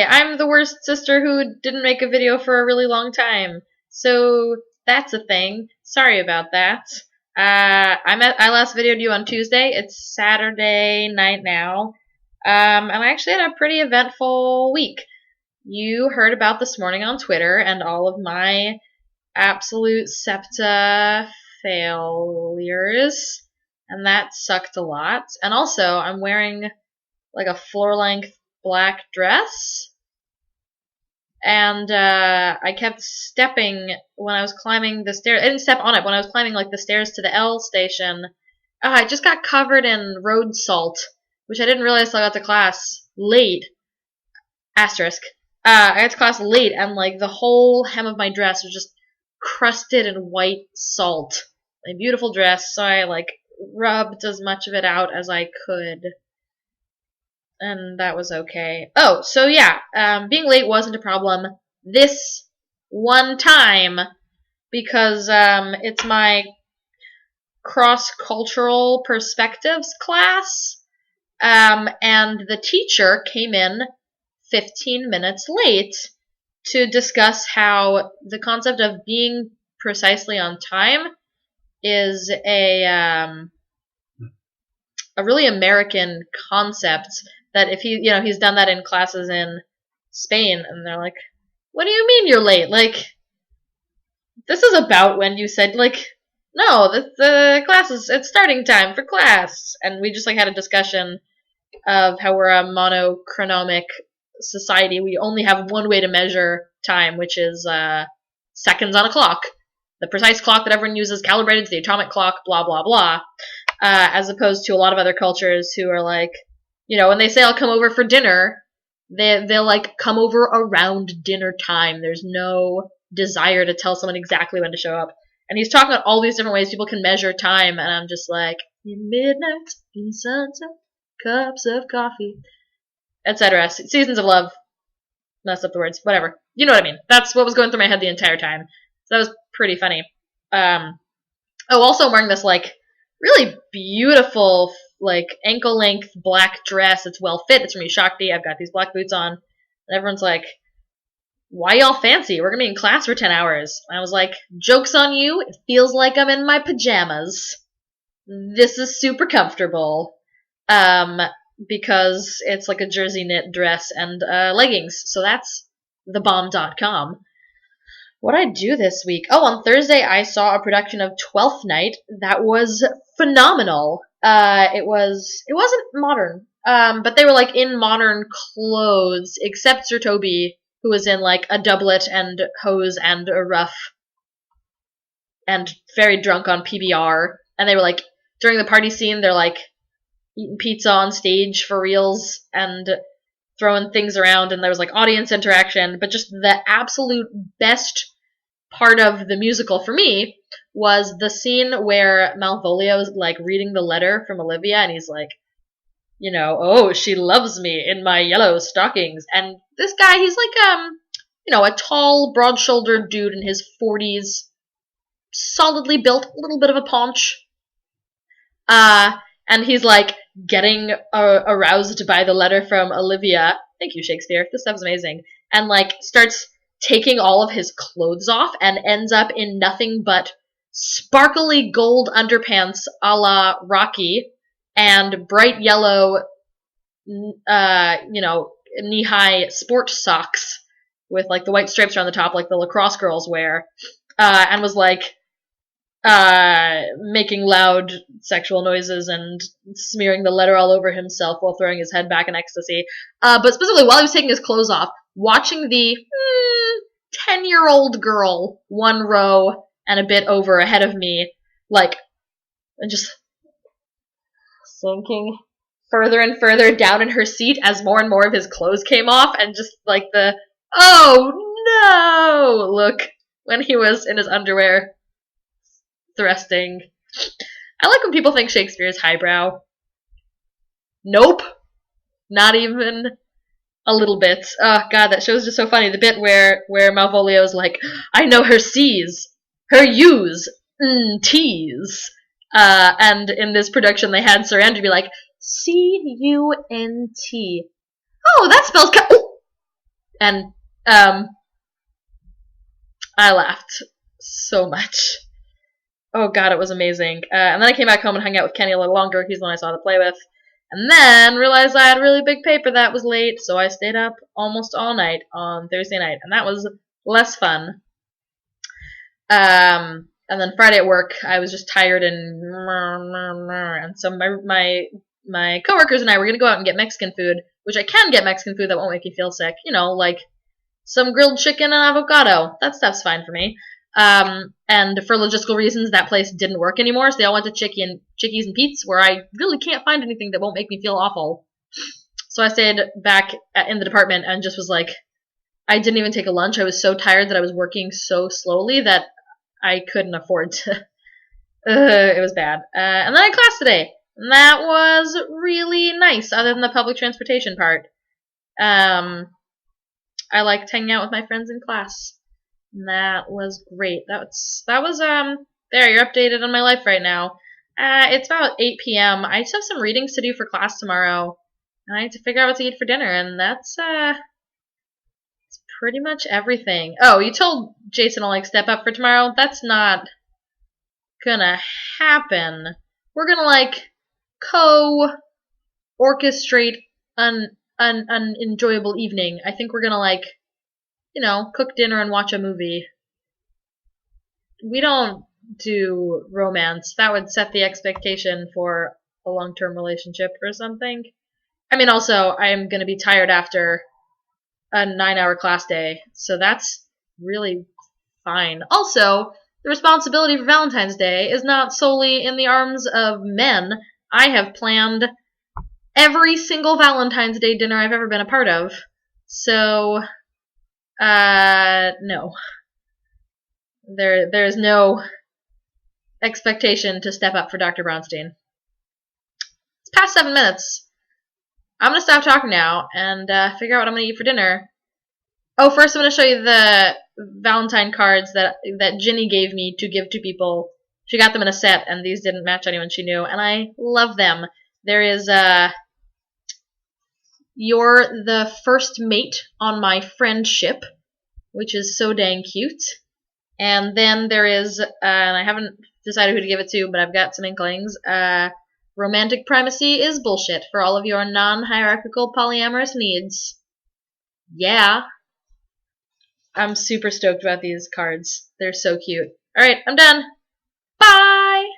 Hi, I'm the worst sister who didn't make a video for a really long time. So that's a thing. Sorry about that. I last videoed you on Tuesday. It's Saturday night now. And I actually had a pretty eventful week. You heard about this morning on Twitter and all of my absolute SEPTA failures. And that sucked a lot. And also, I'm wearing like a floor-length black dress. And I kept stepping when I was climbing the stairs. I didn't step on it when I was climbing like the stairs to the L station. I just got covered in road salt, which I didn't realize till I got to class late. Asterisk. I got to class late, and like the whole hem of my dress was just crusted in white salt. My beautiful dress, so I like rubbed as much of it out as I could. And that was okay. Oh, so yeah, being late wasn't a problem this one time because it's my cross-cultural perspectives class, and the teacher came in 15 minutes late to discuss how the concept of being precisely on time is a really American concept. That if he's done that in classes in Spain, and they're like, what do you mean you're late? Like, this is about when you said, like, no, the class it's starting time for class. And we just, like, had a discussion of how we're a monochronomic society. We only have one way to measure time, which is seconds on a clock. The precise clock that everyone uses, calibrated to the atomic clock, blah, blah, blah. As opposed to a lot of other cultures who are like, when they say I'll come over for dinner, they'll like come over around dinner time. There's no desire to tell someone exactly when to show up. And he's talking about all these different ways people can measure time, and I'm just like, in midnight, in sunset, cups of coffee, etc. Seasons of Love. Messed up the words. Whatever. You know what I mean. That's what was going through my head the entire time. So that was pretty funny. Also I'm wearing this like really beautiful like ankle-length black dress. It's well fit. It's from Shakti. I've got these black boots on. And everyone's like, why y'all fancy? We're going to be in class for 10 hours. And I was like, joke's on you. It feels like I'm in my pajamas. This is super comfortable. Because it's like a jersey knit dress and leggings. So that's thebomb.com. What did I do this week? Oh, on Thursday I saw a production of Twelfth Night that was phenomenal. It wasn't modern, but they were like in modern clothes, except Sir Toby, who was in like a doublet and hose and a ruff, and very drunk on PBR. And they were like during the party scene, they're like eating pizza on stage for reals and throwing things around, and there was like audience interaction. But just the absolute best part of the musical for me was the scene where Malvolio's like reading the letter from Olivia, and he's like, oh, she loves me in my yellow stockings. And this guy, he's like, a tall, broad-shouldered dude in his 40s, solidly built, a little bit of a paunch. And he's like getting aroused by the letter from Olivia. Thank you, Shakespeare. This stuff's amazing. And like starts taking all of his clothes off and ends up in nothing but sparkly gold underpants a la Rocky and bright yellow, knee-high sport socks with like the white stripes around the top like the lacrosse girls wear, and was like making loud sexual noises and smearing the letter all over himself while throwing his head back in ecstasy. But specifically while he was taking his clothes off, watching the 10-year-old girl one row and a bit over ahead of me, like, and just sinking further and further down in her seat as more and more of his clothes came off, and just like the, oh no, look when he was in his underwear thrusting. I like when people think Shakespeare is highbrow. Nope. Not even a little bit. Oh god, that show's just so funny. The bit where Malvolio's like, I know her C's, her U's, T's. And in this production they had Sir Andrew be like, C-U-N-T. Oh, that spells And I laughed so much. Oh god, it was amazing. And then I came back home and hung out with Kenny a little longer. He's the one I saw to play with. And then realized I had a really big paper that was late, so I stayed up almost all night on Thursday night, and that was less fun. And then Friday at work, I was just tired and so my coworkers and I were gonna go out and get Mexican food, which I can get Mexican food that won't make you feel sick. You know, like some grilled chicken and avocado. That stuff's fine for me. And for logistical reasons, that place didn't work anymore, so they all went to Chickies and Pete's, where I really can't find anything that won't make me feel awful. So I stayed back in the department and just was like, I didn't even take a lunch. I was so tired that I was working so slowly that I couldn't afford to. It was bad. And then I had class today. And that was really nice, other than the public transportation part. I liked hanging out with my friends in class. And that was great. That was there, you're updated on my life right now. It's about 8 p.m. I just have some readings to do for class tomorrow. And I need to figure out what to eat for dinner, and that's pretty much everything. Oh, you told Jason to step up for tomorrow? That's not gonna happen. We're gonna co-orchestrate an enjoyable evening. I think we're gonna cook dinner and watch a movie. We don't do romance. That would set the expectation for a long-term relationship or something. I mean, also, I am gonna be tired after a 9-hour class day, so that's really fine. Also, the responsibility for Valentine's Day is not solely in the arms of men. I have planned every single Valentine's Day dinner I've ever been a part of. So, no. There's no expectation to step up for Dr. Brownstein. It's past 7 minutes. I'm going to stop talking now and figure out what I'm going to eat for dinner. Oh, first I'm going to show you the Valentine cards that Ginny gave me to give to people. She got them in a set, and these didn't match anyone she knew, and I love them. There is, you're the first mate on my friendship, which is so dang cute. And then there is, and I haven't decided who to give it to, but I've got some inklings, romantic primacy is bullshit for all of your non-hierarchical polyamorous needs. Yeah. I'm super stoked about these cards. They're so cute. Alright, I'm done. Bye!